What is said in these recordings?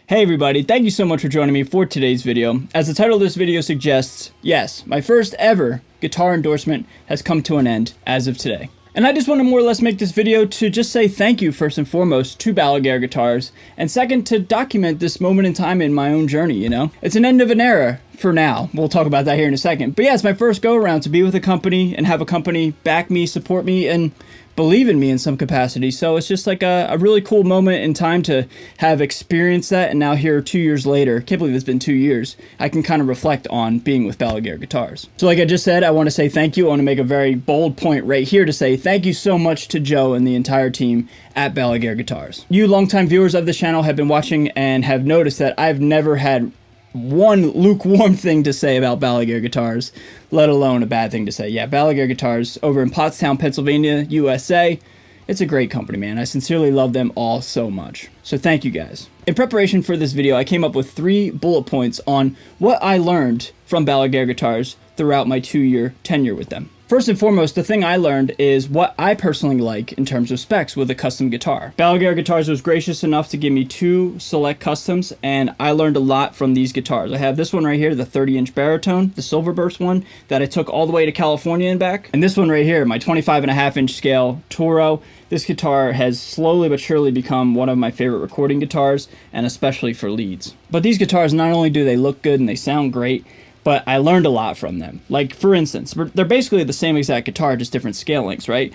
Hey everybody, thank you so much for joining me for today's video. As the title of this video suggests, yes, my first ever guitar endorsement has come to an end as of today. And I just want to more or less make this video to just say thank you first and foremost to Balaguer Guitars, and second to document this moment in time in my own journey, you know? It's an end of an era for now. We'll talk about that here in a second. But yeah, it's my first go around to be with a company and have a company back me, support me, and believe in me in some capacity. So it's just like a really cool moment in time to have experienced that, and now here 2 years later, can't believe it's been 2 years, I can kind of reflect on being with Balaguer Guitars. So like I just said, I want to say thank you. I want to make a very bold point right here to say thank you so much to Joe and the entire team at Balaguer Guitars. You longtime viewers of this channel have been watching and have noticed that I've never had one lukewarm thing to say about Balaguer Guitars, let alone a bad thing to say. Yeah, Balaguer Guitars over in Pottstown, Pennsylvania, USA. It's a great company, man. I sincerely love them all so much. So thank you guys. In preparation for this video, I came up with 3 bullet points on what I learned from Balaguer Guitars throughout my 2-year tenure with them. First and foremost, the thing I learned is what I personally like in terms of specs with a custom guitar. Balaguer Guitars was gracious enough to give me 2 select customs, and I learned a lot from these guitars. I have this one right here, the 30-inch baritone, the Silverburst one, that I took all the way to California and back. And this one right here, my 25.5-inch scale Toro. This guitar has slowly but surely become one of my favorite recording guitars, and especially for leads. But these guitars, not only do they look good and they sound great, but I learned a lot from them. Like, for instance, they're basically the same exact guitar, just different scale lengths, right?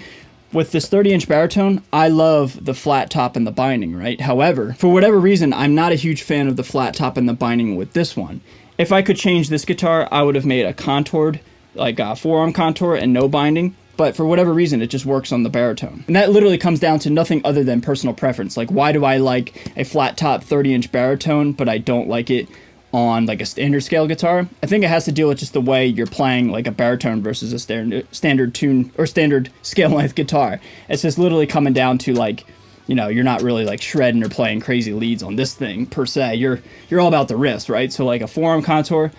With this 30-inch baritone, I love the flat top and the binding, right? However, for whatever reason, I'm not a huge fan of the flat top and the binding with this one. If I could change this guitar, I would have made a contoured, like a forearm contour and no binding. But for whatever reason, it just works on the baritone. And that literally comes down to nothing other than personal preference. Like, why do I like a flat top 30-inch baritone, but I don't like it on like a standard scale guitar? I think it has to deal with just the way you're playing like a baritone versus a standard tune or standard scale length guitar. It's just literally coming down to, like, you know, you're not really like shredding or playing crazy leads on this thing per se. You're all about the riffs, right? So like a forearm contour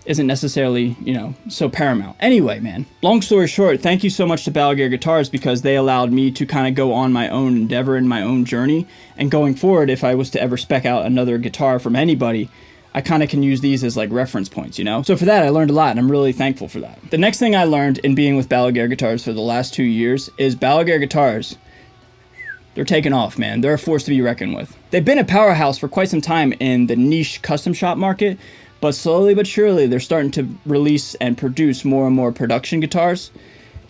isn't necessarily, you know, so paramount. Anyway, man, long story short, thank you so much to Balaguer Guitars, because they allowed me to kind of go on my own endeavor and my own journey. And going forward, if I was to ever spec out another guitar from anybody, I kind of can use these as like reference points, you know? So for that, I learned a lot, and I'm really thankful for that. The next thing I learned in being with Balaguer Guitars for the last 2 years is Balaguer Guitars, they're taking off, man. They're a force to be reckoned with. They've been a powerhouse for quite some time in the niche custom shop market, but slowly but surely, they're starting to release and produce more and more production guitars.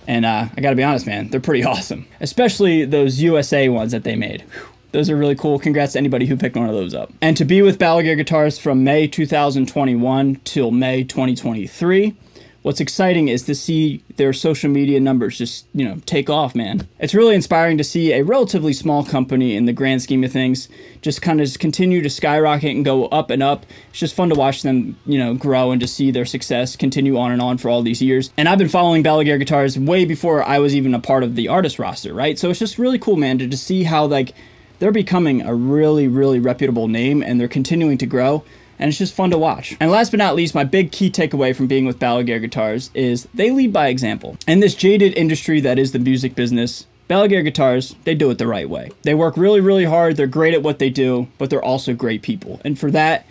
And I gotta be honest, man, they're pretty awesome. Especially those USA ones that they made. Whew. Those are really cool. Congrats to anybody who picked one of those up. And to be with Balaguer Guitars from May 2021 till May 2023, what's exciting is to see their social media numbers just, you know, take off, man. It's really inspiring to see a relatively small company in the grand scheme of things just kind of continue to skyrocket and go up and up. It's just fun to watch them, you know, grow and to see their success continue on and on for all these years. And I've been following Balaguer Guitars way before I was even a part of the artist roster, right? So it's just really cool, man, to just see how, like, they're becoming a really, really reputable name, and they're continuing to grow, and it's just fun to watch. And last but not least, my big key takeaway from being with Balaguer Guitars is they lead by example. In this jaded industry that is the music business, Balaguer Guitars, they do it the right way. They work really, really hard, they're great at what they do, but they're also great people. And for that,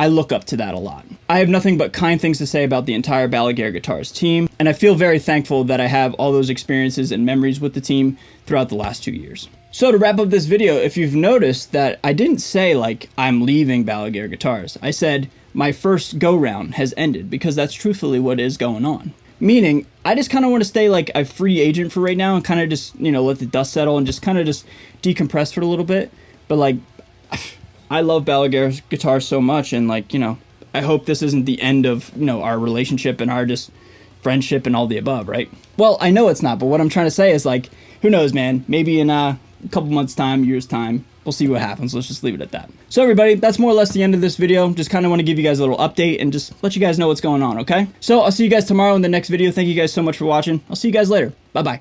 I look up to that a lot. I have nothing but kind things to say about the entire Balaguer Guitars team, and I feel very thankful that I have all those experiences and memories with the team throughout the last 2 years. So to wrap up this video, if you've noticed that I didn't say like I'm leaving Balaguer Guitars, I said my first go round has ended, because that's truthfully what is going on. Meaning, I just kind of want to stay like a free agent for right now and kind of just, you know, let the dust settle and just kind of just decompress for a little bit. But like, I love Balaguer Guitars so much, and like, you know, I hope this isn't the end of, you know, our relationship and our just friendship and all the above, right? Well, I know it's not, but what I'm trying to say is, like, who knows, man? Maybe in a couple months time, years time, we'll see what happens. Let's just leave it at that. So everybody, that's more or less the end of this video. Just kind of want to give you guys a little update and just let you guys know what's going on, okay? So I'll see you guys tomorrow in the next video. Thank you guys so much for watching. I'll see you guys later. Bye-bye.